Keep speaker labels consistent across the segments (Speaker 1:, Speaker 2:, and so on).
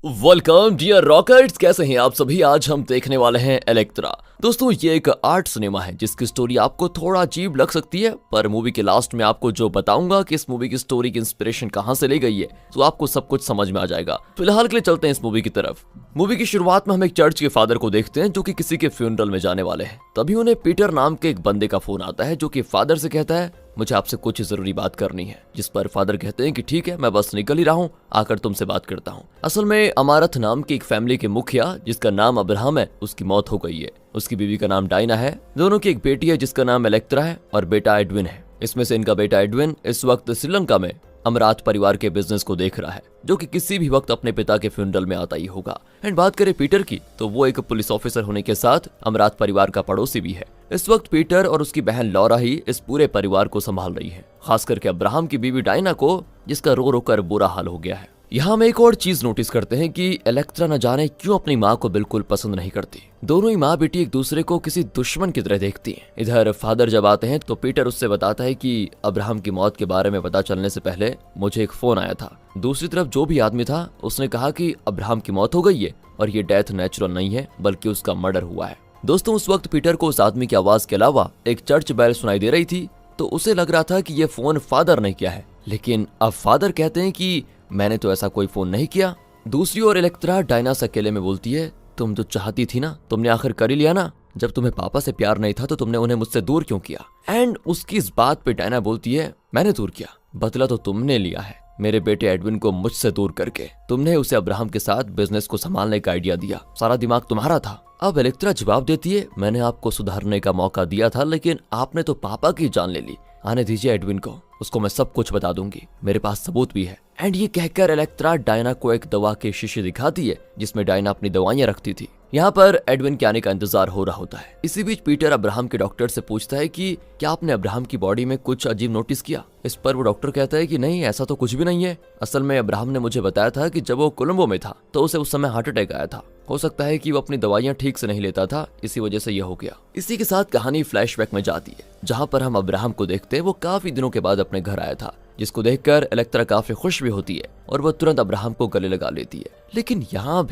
Speaker 1: Welcome dear rockets, कैसे हैं आप सभी। आज हम देखने वाले हैं इलेक्ट्रा। दोस्तों ये एक आर्ट सिनेमा है जिसकी स्टोरी आपको थोड़ा अजीब लग सकती है, पर मूवी के लास्ट में आपको जो बताऊंगा कि इस मूवी की स्टोरी की इंस्पिरेशन कहां से ली गई है तो आपको सब कुछ समझ में आ जाएगा। फिलहाल के लिए चलते हैं इस मूवी की तरफ। मूवी की शुरुआत में हम एक चर्च के फादर को देखते हैं जो कि किसी के फ्यूनरल में जाने वाले हैं। तभी उन्हें पीटर नाम के एक बंदे का फोन आता है जो कि फादर से कहता है मुझे आपसे कुछ जरूरी बात करनी है। जिस पर फादर कहते हैं कि ठीक है, मैं बस निकल ही रहा हूँ, आकर तुमसे बात करता हूँ। असल में अमारथ नाम की एक फैमिली के मुखिया जिसका नाम अब्राहम है, उसकी मौत हो गई है। उसकी बीवी का नाम डायना है। दोनों की एक बेटी है जिसका नाम इलेक्ट्रा है और बेटा एडविन है। इसमें से इनका बेटा एडविन इस वक्त श्रीलंका में अमरात परिवार के बिजनेस को देख रहा है जो कि किसी भी वक्त अपने पिता के फ्यूनरल में आता ही होगा। एंड बात करें पीटर की तो वो एक पुलिस ऑफिसर होने के साथ अमरात परिवार का पड़ोसी भी है। इस वक्त पीटर और उसकी बहन लॉरा ही इस पूरे परिवार को संभाल रही है, खास करके अब्राहम की बीवी डायना को, जिसका रो रो कर बुरा हाल हो गया है। यहाँ हम एक और चीज नोटिस करते हैं कि इलेक्ट्रा न जाने क्यों अपनी माँ को बिल्कुल पसंद नहीं करती। दोनों ही माँ बेटी एक दूसरे को किसी दुश्मन की तरह देखती हैं। इधर फादर जब आते हैं तो पीटर उससे बताता है कि अब्राहम की मौत के बारे में पता चलने से पहले मुझे एक फोन आया था। दूसरी तरफ जो भी आदमी था उसने कहा कि अब्राहम की मौत हो गई है और ये डेथ नेचुरल नहीं है बल्कि उसका मर्डर हुआ है। दोस्तों उस वक्त पीटर को उस आदमी की आवाज के अलावा एक चर्च बेल सुनाई दे रही थी तो उसे लग रहा था कि ये फोन फादर ने किया है, लेकिन अब फादर कहते हैं कि मैंने तो ऐसा कोई फोन नहीं किया। दूसरी ओर इलेक्ट्रा डायना से अकेले में बोलती है तुम जो चाहती थी ना तुमने आखिर कर ही लिया ना। जब तुम्हें पापा से प्यार नहीं था तो तुमने उन्हें मुझसे दूर क्यों किया। एंड उसकी इस बात पे डायना बोलती है मैंने दूर किया, बदला तो तुमने लिया है मेरे बेटे एडविन को मुझसे दूर करके। तुमने उसे अब्राहम के साथ बिजनेस को संभालने का आइडिया दिया, सारा दिमाग तुम्हारा था। अब इलेक्ट्रा जवाब देती है मैंने आपको सुधारने का मौका दिया था लेकिन आपने तो पापा की जान ले ली। आने दीजिए एडविन को, उसको मैं सब कुछ बता दूंगी, मेरे पास सबूत भी है। एंड ये कहकर इलेक्ट्रा डायना को एक दवा के शीशे दिखाती है जिसमें डायना अपनी दवाइयां रखती थी। यहाँ पर एडविन के आने का इंतजार हो रहा होता है। इसी बीच पीटर अब्राहम के डॉक्टर से पूछता है कि क्या आपने अब्राहम की बॉडी में कुछ अजीब नोटिस किया। इस पर वो डॉक्टर कहता है कि नहीं, ऐसा तो कुछ भी नहीं है। असल में अब्राहम ने मुझे बताया था कि जब वो कोलंबो में था तो उसे उस समय हार्ट अटैक आया था। हो सकता है कि वो अपनी दवाइयां ठीक से नहीं लेता था, इसी वजह से यह हो गया। इसी के साथ कहानी फ्लैशबैक में जाती है जहाँ पर हम अब्राहम को देखते हैं। वो काफी दिनों के बाद अपने घर आया था, जिसको देखकर इलेक्ट्रा काफी खुश भी होती है और वह तुरंत अब्राहम को गले लगा लेती है। लेकिन यहाँ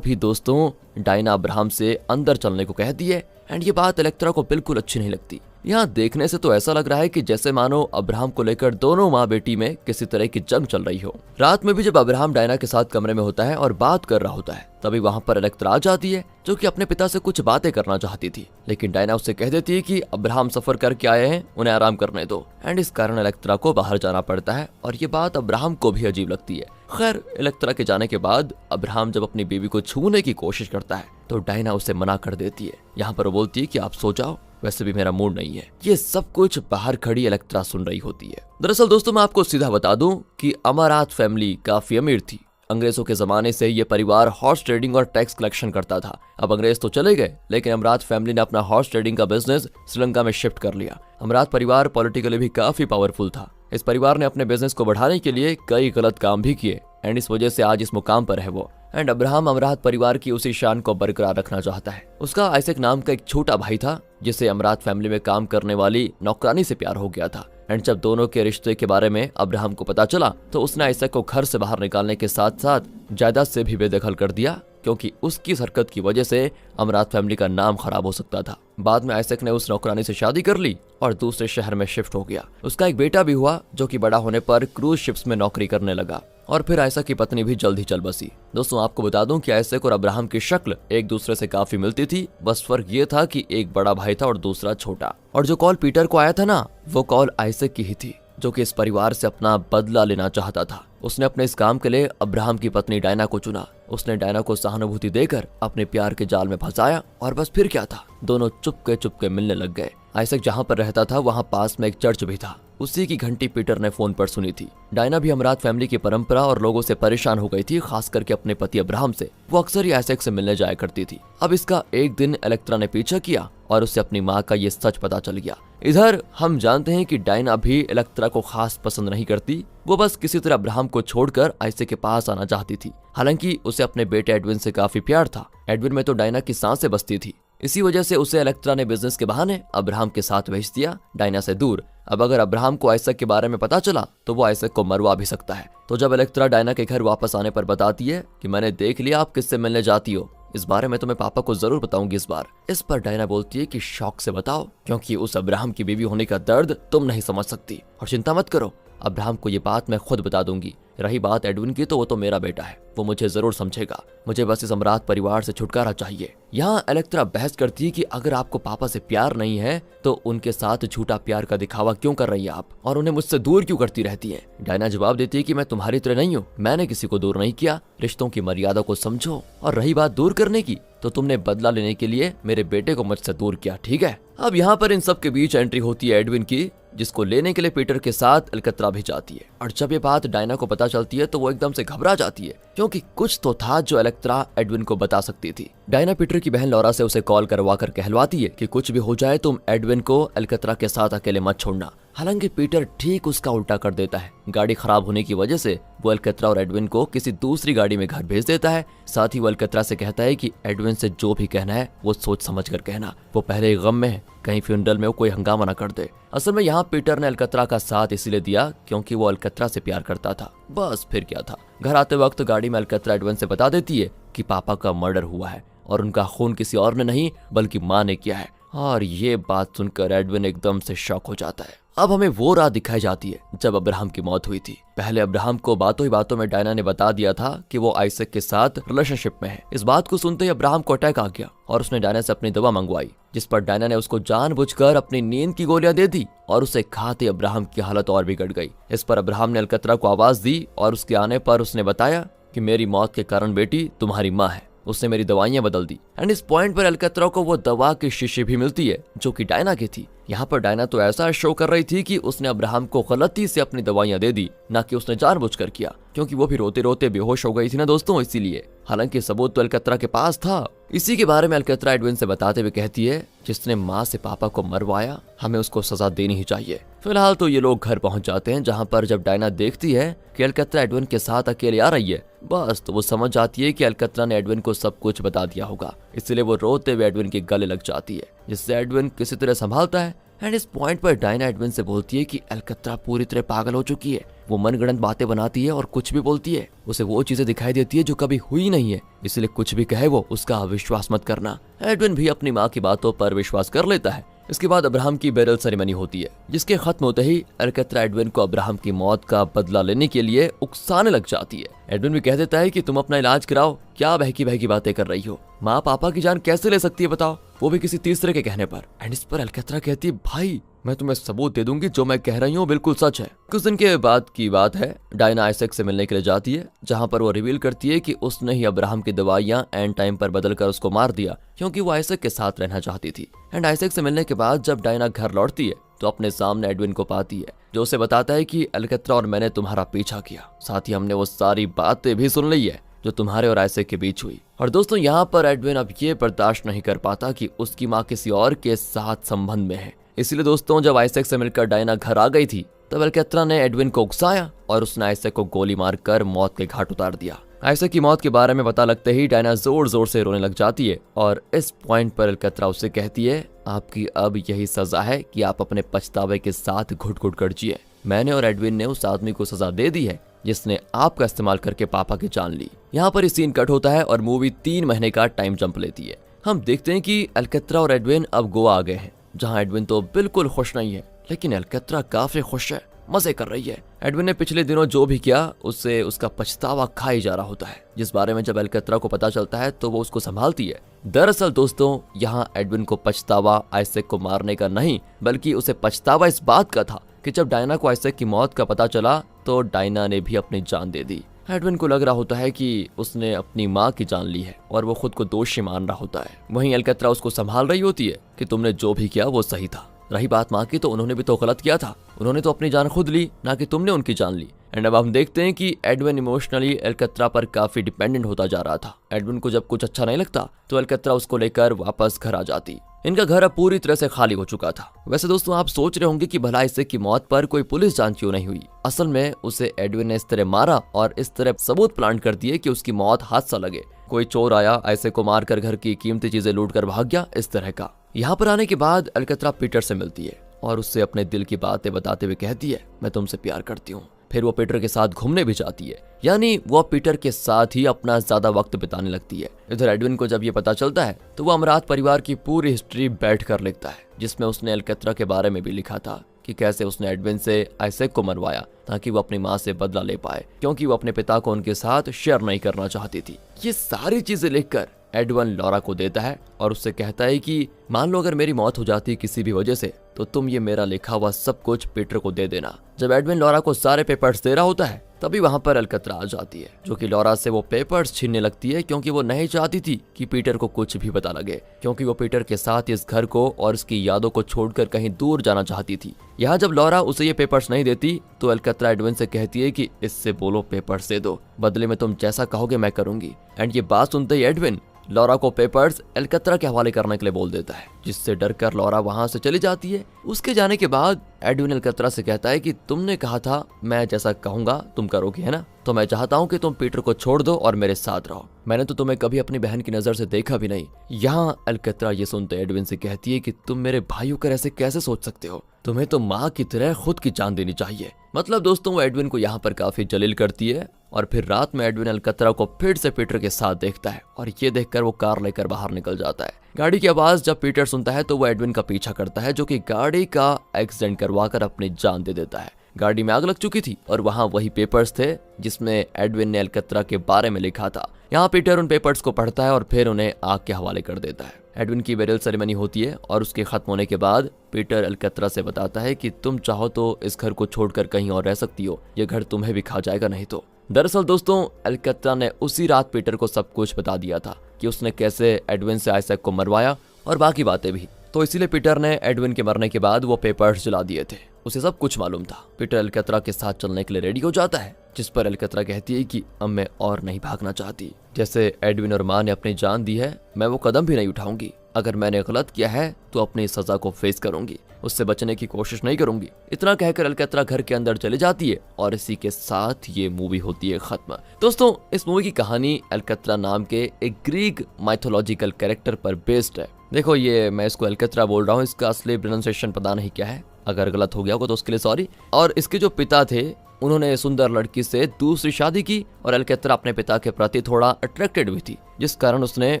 Speaker 1: भी दोस्तों डायना अब्राहम से अंदर चलने को कहती है। एंड ये बात इलेक्ट्रा को बिल्कुल अच्छी नहीं लगती। यहाँ देखने से तो ऐसा लग रहा है कि जैसे मानो अब्राहम को लेकर दोनों माँ बेटी में किसी तरह की जंग चल रही हो। रात में भी जब अब्राहम डायना के साथ कमरे में होता है और बात कर रहा होता है तभी वहाँ पर इलेक्ट्रा आ जाती है जो कि अपने पिता से कुछ बातें करना चाहती थी, लेकिन डायना उससे कह देती है कि अब्राहम सफर करके आए हैं, उन्हें आराम करने दो। एंड इस कारण इलेक्ट्रा को बाहर जाना पड़ता है और ये बात अब्राहम को भी अजीब लगती है। खैर इलेक्ट्रा के जाने के बाद अब्राहम जब अपनी बीवी को छूने की कोशिश करता है तो डायना उसे मना कर देती है। यहाँ पर वो बोलती है कि आप सो जाओ, वैसे भी मेरा मूड नहीं है। ये सब कुछ बाहर खड़ी इलेक्ट्रा सुन रही होती है। दरअसल दोस्तों मैं आपको सीधा बता दूं कि अमारात फैमिली काफी अमीर थी। अंग्रेजों के जमाने से ये परिवार हॉर्स ट्रेडिंग और टैक्स कलेक्शन करता था। अब अंग्रेज तो चले गए लेकिन अमरात फैमिली ने अपना हॉर्स ट्रेडिंग का बिजनेस श्रीलंका में शिफ्ट कर लिया। अमरात परिवार पॉलिटिकली भी काफी पावरफुल था। इस परिवार ने अपने बिजनेस को बढ़ाने के लिए कई गलत काम भी किए एंड इस वजह से आज इस मुकाम पर है वो। एंड अब्राहम अमरात परिवार की उसी शान को बरकरार रखना चाहता है। उसका आइजैक नाम का एक छोटा भाई था जिसे अमरात फैमिली में काम करने वाली नौकरानी से प्यार हो गया था। एंड जब दोनों के रिश्ते के बारे में अब्राहम को पता चला तो उसने आइजैक को घर से बाहर निकालने के साथ साथ जायदाद से भी बेदखल कर दिया, क्योंकि उसकी इस हरकत की वजह से अमरात फैमिली का नाम खराब हो सकता था। बाद में आइजैक ने उस नौकरानी से शादी कर ली और दूसरे शहर में शिफ्ट हो गया। उसका एक बेटा भी हुआ जो कि बड़ा होने पर क्रूज शिप्स में नौकरी करने लगा और फिर आइजैक की पत्नी भी जल्द ही चल बसी। दोस्तों आपको बता दूं कि आइजैक और अब्राहम की शक्ल एक दूसरे से काफी मिलती थी, बस फर्क ये था कि एक बड़ा भाई था और दूसरा छोटा। और जो कॉल पीटर को आया था ना, वो कॉल आइजैक की ही थी जो कि इस परिवार से अपना बदला लेना चाहता था। उसने अपने इस काम के लिए अब्राहम की पत्नी डायना को चुना। उसने डायना को सहानुभूति देकर अपने प्यार के जाल में फंसाया और बस फिर क्या था, दोनों चुपके मिलने लग गए। आइजैक जहाँ पर रहता था वहाँ पास में एक चर्च भी था। उसी की घंटी पीटर ने फोन पर सुनी थी। डायना भी अमरात फैमिली की परंपरा और लोगों से परेशान हो गई थी, खास करके अपने पति अब्राहम से। वो अक्सर ही आइजैक से मिलने जाया करती थी। अब इसका एक दिन इलेक्ट्रा ने पीछा किया और उसे अपनी माँ का ये सच पता चल गया। इधर हम जानते हैं कि डायना भी इलेक्ट्रा को खास पसंद नहीं करती। वो बस किसी तरह अब्राहम को छोड़कर आइजैक के पास आना चाहती थी। हालांकि उसे अपने बेटे एडविन से काफी प्यार था। एडविन में तो डायना की सांसें बसती थी। इसी वजह से उसे इलेक्ट्रा ने बिजनेस के बहाने अब्राहम के साथ भेज दिया, डायना से दूर। अब अगर अब्राहम को आइजैक के बारे में पता चला तो वो आइजैक को मरवा भी सकता है। तो जब इलेक्ट्रा डायना के घर वापस आने पर बताती है कि मैंने देख लिया आप किससे मिलने जाती हो, इस बारे में तुम्हें पापा को जरूर बताऊंगी इस बार। इस पर डायना बोलती है कि शौक से बताओ, क्योंकि उस अब्राहम की बीवी होने का दर्द तुम नहीं समझ सकती, और चिंता मत करो, अब्राहम को ये बात मैं खुद बता दूंगी। रही बात एडविन की, तो वो तो मेरा बेटा है, वो मुझे जरूर समझेगा, मुझे बस इस सम्राट परिवार से छुटकारा चाहिए। यहाँ इलेक्ट्रा बहस करती है कि अगर आपको पापा से प्यार नहीं है तो उनके साथ झूठा प्यार का दिखावा क्यों कर रही है आप, और उन्हें मुझसे दूर क्यों करती रहती है। डायना जवाब देती है कि मैं तुम्हारी तरह नहीं हूँ, मैंने किसी को दूर नहीं किया, रिश्तों की मर्यादा को समझो। और रही बात दूर करने की, तो तुमने बदला लेने के लिए मेरे बेटे को मुझसे दूर किया, ठीक है। अब यहाँ पर इन सब के बीच एंट्री होती है एडविन की, जिसको लेने के लिए पीटर के साथ अलकतरा भी जाती है। और जब ये बात डायना को पता चलती है तो वो एकदम से घबरा जाती है, क्योंकि कुछ तो था जो अलकतरा एडविन को बता सकती थी। डायना पीटर की बहन लॉरा से उसे कॉल करवा कर कहलवाती है कि कुछ भी हो जाए तुम एडविन को अलकतरा के साथ अकेले मत छोड़ना। हालांकि पीटर ठीक उसका उल्टा कर देता है। गाड़ी खराब होने की वजह से वो अलकतरा और एडविन को किसी दूसरी गाड़ी में घर भेज देता है। साथ ही वो अलकतरा से कहता है कि एडविन से जो भी कहना है वो सोच समझ कर कहना, वो पहले ही गम में है, कहीं फ्यूनरल में वो कोई हंगामा न कर दे। असल में यहाँ पीटर ने अलकतरा का साथ इसीलिए दिया क्योंकि वो अलकतरा से प्यार करता था, बस फिर क्या था। घर आते वक्त गाड़ी में अलकतरा एडविन से बता देती है कि पापा का मर्डर हुआ है और उनका खून किसी और ने नहीं बल्कि माँ ने किया है। और ये बात सुनकर एडविन एकदम से शॉक हो जाता है। अब हमें वो रात दिखाई जाती है जब अब्राहम की मौत हुई थी। पहले अब्राहम को बातों ही बातों में डायना ने बता दिया था कि वो आइजैक के साथ रिलेशनशिप में है। इस बात को सुनते ही अब्राहम को अटैक आ गया और उसने डायना से अपनी दवा मंगवाई, जिस पर डायना ने उसको जानबूझकर अपनी नींद की गोलियां दे दी और उसे खाते अब्राहम की हालत और बिगड़ गई। इस पर अब्राहम ने अलकतरा को आवाज दी और उसके आने पर उसने बताया कि मेरी मौत के कारण बेटी तुम्हारी माँ है, उसने मेरी दवाइयां बदल दी। एंड इस पॉइंट पर अलकतरा को वो दवा की शीशी भी मिलती है जो कि डायना की थी। यहाँ पर डायना तो ऐसा शो कर रही थी कि उसने अब्राहम को गलती से अपनी दवाइयां दे दी, ना कि उसने जानबूझकर किया, क्योंकि वो भी रोते रोते बेहोश हो गई थी ना दोस्तों, इसीलिए। हालांकि सबूत तो अलकतरा के पास था। इसी के बारे में अलकतरा एडविन से बताते हुए कहती है, जिसने माँ से पापा को मरवाया हमें उसको सजा देनी ही चाहिए। फिलहाल तो ये लोग घर पहुंच जाते हैं, जहाँ पर जब डायना देखती है कि अलकतरा एडविन के साथ अकेले आ रही है, बस तो वो समझ जाती है कि अलकतरा ने एडविन को सब कुछ बता दिया होगा। इसलिए वो रोते हुए एडविन के गले लग जाती है, जिससे एडविन किसी तरह संभालता है। एंड इस पॉइंट पर डायना एडविन से बोलती है कि अलकतरा पूरी तरह पागल हो चुकी है, वो मनगढ़ंत बातें बनाती है और कुछ भी बोलती है, उसे वो चीजें दिखाई देती है जो कभी हुई नहीं है, इसलिए कुछ भी कहे वो उसका विश्वास मत करना। एडविन भी अपनी माँ की बातों पर विश्वास कर लेता है। इसके बाद अब्राहम की बैरल सेरेमनी होती है, जिसके खत्म होते ही अलकतरा एडविन को अब्राहम की मौत का बदला लेने के लिए उकसाने लग जाती है। एडविन भी कह देता है कि तुम अपना इलाज कराओ, क्या बहकी बहकी बातें कर रही हो, माँ पापा की जान कैसे ले सकती है बताओ, वो भी किसी तीसरे के कहने पर। एंड इस पर अलकतरा कहती है, भाई मैं तुम्हें सबूत दे दूंगी, जो मैं कह रही हूँ बिल्कुल सच है। कुछ दिन के बाद की बात है, डायना आइजैक से मिलने के लिए जाती है, जहाँ पर वो रिवील करती है कि उसने ही अब्राहम की दवाइयाँ एंड टाइम पर बदल कर उसको मार दिया, क्योंकि वो आइजैक के साथ रहना चाहती थी। एंड आइजैक से मिलने के बाद जब डायना घर लौटती है तो अपने सामने एडविन को पाती है, जो उसे बताता है कि अलकतरा और मैंने तुम्हारा पीछा किया, साथ ही हमने वो सारी बातें भी सुन ली है जो तुम्हारे और आइजैक के बीच हुई। और दोस्तों यहाँ पर एडविन अब ये बर्दाश्त नहीं कर पाता कि उसकी माँ किसी और के साथ संबंध में है। इसलिए दोस्तों जब आइजैक से मिलकर डायना घर आ गई थी तब अलकतरा ने एडविन को उकसाया और उसने आइजैक को गोली मारकर मौत के घाट उतार दिया। आइजैक की मौत के बारे में पता लगते ही डायना जोर जोर से रोने लग जाती है और इस पॉइंट पर अलकतरा उससे कहती है, आपकी अब यही सजा है कि आप अपने पछतावे के साथ घुट घुट कर जिए। मैंने और एडविन ने उस आदमी को सजा दे दी है जिसने आपका इस्तेमाल करके पापा की जान ली। यहाँ पर सीन कट होता है और मूवी 3 महीने का टाइम जंप लेती है। हम देखते हैं कि अलकतरा और एडविन अब गोवा आ गए हैं, जहाँ एडविन तो बिल्कुल खुश नहीं है, लेकिन अलकतरा काफी खुश है, मजे कर रही है। एडविन ने पिछले दिनों जो भी किया उससे उसका पछतावा खाई जा रहा होता है, जिस बारे में जब अलकतरा को पता चलता है तो वो उसको संभालती है। दरअसल दोस्तों यहाँ एडविन को पछतावा आइजैक को मारने का नहीं, बल्कि उसे पछतावा इस बात का था कि जब डायना को आइजैक की मौत का पता चला तो डायना ने भी अपनी जान दे दी। एडविन को लग रहा होता है कि उसने अपनी माँ की जान ली है और वो खुद को दोषी मान रहा होता है। वहीं अलकतरा उसको संभाल रही होती है कि तुमने जो भी किया वो सही था। रही बात माँ की, तो उन्होंने भी तो गलत किया था, उन्होंने तो अपनी जान खुद ली, ना कि तुमने उनकी जान ली। एंड अब हम देखते हैं कि एडविन इमोशनली अलकतरा पर काफी डिपेंडेंट होता जा रहा था। एडविन को जब कुछ अच्छा नहीं लगता तो अलकतरा उसको लेकर वापस घर आ जाती। इनका घर अब पूरी तरह से खाली हो चुका था। वैसे दोस्तों आप सोच रहे होंगे कि भला इससे की मौत पर कोई पुलिस जांच क्यों नहीं हुई। असल में उसे एडविन ने इस तरह मारा और इस तरह सबूत प्लांट कर दिए कि उसकी मौत हादसा लगे। कोई चोर आया, ऐसे को मारकर घर की कीमती चीजें लूट कर भाग गया, इस तरह का। यहाँ पर आने के बाद अलकतरा पीटर से मिलती है और उससे अपने दिल की बातें बताते हुए कहती है, मैं तुमसे प्यार करती हूँ। फिर वो पीटर के साथ घूमने भी जाती है, यानी वो पीटर के साथ ही अपना ज्यादा वक्त बिताने लगती है। इधर एडविन को जब ये पता चलता है तो वो अमरात परिवार की पूरी हिस्ट्री बैठ कर लिखता है, जिसमें उसने अलकतरा के बारे में भी लिखा था कि कैसे उसने एडविन से आइजैक को मरवाया ताकि वो अपनी माँ से बदला ले पाए, क्योंकि वो अपने पिता को उनके साथ शेयर नहीं करना चाहती थी। ये सारी चीजें लिखकर एडविन लॉरा को देता है और उससे कहता है कि मान लो अगर मेरी मौत हो जाती किसी भी वजह से तो तुम ये मेरा लिखा हुआ सब कुछ पीटर को दे देना। जब एडविन लॉरा को सारे पेपर्स दे रहा होता है तभी वहां पर अलकतरा आ जाती है, जो कि लॉरा से वो पेपर्स छीनने लगती है, क्योंकि वो नहीं चाहती थी कि पीटर को कुछ भी पता लगे, क्योंकि वो पीटर के साथ इस घर को और उसकी यादों को छोड़कर कहीं दूर जाना चाहती थी। यहाँ जब लॉरा उसे ये पेपर्स नहीं देती तो अलकतरा एडविन से कहती है कि इससे बोलो पेपर्स दे दो, बदले में तुम जैसा कहोगे मैं करूंगी। एंड ये बात सुनते ही एडविन लॉरा को पेपर्स अलकतरा के हवाले करने के लिए बोल देता है, जिससे डरकर लॉरा वहां से चली जाती है। उसके जाने के बाद एडविन अलकतरा से कहता है कि तुमने कहा था मैं जैसा कहूंगा तुम करोगी, है ना? तो मैं चाहता हूँ कि तुम पीटर को छोड़ दो और मेरे साथ रहो। मैंने तो तुम्हें कभी अपनी बहन की नजर से देखा भी नहीं। यहाँ अलकतरा ये सुनते एडविन से कहती है कि तुम मेरे भाई होकर ऐसे कैसे सोच सकते हो? तुम्हें तो माँ की तरह खुद की जान देनी चाहिए। मतलब दोस्तों वो एडविन को यहाँ पर काफी जलील करती है और फिर रात में एडविन अलकतरा को फिर से पीटर के साथ देखता है और ये देखकर वो कार लेकर बाहर निकल जाता है। गाड़ी की आवाज जब पीटर सुनता है तो वो एडविन का पीछा करता है, जो कि गाड़ी का एक्सीडेंट करवाकर अपनी जान दे देता है। गाड़ी में आग लग चुकी थी और वहाँ वही पेपर्स थे जिसमें एडविन ने अलकतरा के बारे में लिखा था। यहाँ पीटर उन पेपर्स को पढ़ता है और फिर उन्हें आग के हवाले कर देता है। एडविन की बेरियल सेरेमनी होती है और उसके खत्म होने के बाद पीटर अलकतरा से बताता है कि तुम चाहो तो इस घर को छोड़कर कहीं और रह सकती हो, ये घर तुम्हें भी खा जाएगा नहीं तो। दरअसल दोस्तों अलकतरा ने उसी रात पीटर को सब कुछ बता दिया था कि उसने कैसे एडविन से आइजैक को मरवाया और बाकी बातें भी। तो इसीलिए पीटर ने एडविन के मरने के बाद वो पेपर्स जला दिए थे। उसे सब कुछ मालूम था। पीटर अलकतरा के साथ चलने के लिए रेडी हो जाता है, जिस पर अलकतरा कहती है कि अब मैं और नहीं भागना चाहती। जैसे एडविन और माँ ने अपनी जान दी है, मैं वो कदम भी नहीं उठाऊंगी। अगर मैंने गलत किया है तो अपनी सजा को फेस करूंगी, उससे बचने की कोशिश नहीं करूंगी। इतना कहकर अलकतरा घर के अंदर चली जाती है और इसी के साथ ये मूवी होती है खत्म। दोस्तों इस मूवी की कहानी अलकतरा नाम के एक ग्रीक माइथोलॉजिकल कैरेक्टर पर बेस्ड है। देखो ये मैं इसको अलकतरा बोल रहा हूँ, इसका असली प्रोनाउंसिएशन पता नहीं क्या है, अगर गलत हो गया होगा तो उसके लिए सॉरी। और इसके जो पिता थे उन्होंने सुंदर लड़की से दूसरी शादी की और अलकतरा अपने पिता के प्रति थोड़ा अट्रैक्टेड हुई थी, जिस कारण उसने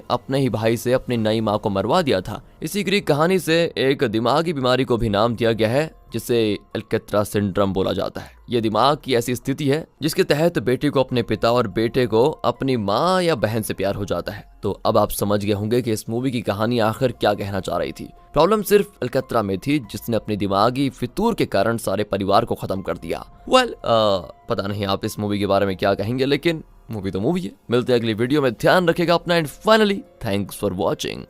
Speaker 1: अपने ही भाई से अपनी नई माँ को मरवा दिया था। इसी ग्रीक कहानी से एक दिमागी बीमारी को भी नाम दिया गया है, जिसे अलकतरा सिंड्रोम बोला जाता है। ये दिमाग की ऐसी स्थिति है जिसके तहत बेटे को अपने पिता और बेटे को अपनी माँ या बहन से प्यार हो जाता है। तो अब आप समझ गए होंगे कि इस मूवी की कहानी आखिर क्या कहना चाह रही थी। प्रॉब्लम सिर्फ अलकतरा में थी, जिसने अपनी दिमागी फितूर के कारण सारे परिवार को खत्म कर दिया। पता नहीं आप इस मूवी के बारे में क्या कहेंगे, लेकिन मूवी तो मूवी है। मिलते हैं अगली वीडियो में, ध्यान रखेगा अपना and finally thanks for watching.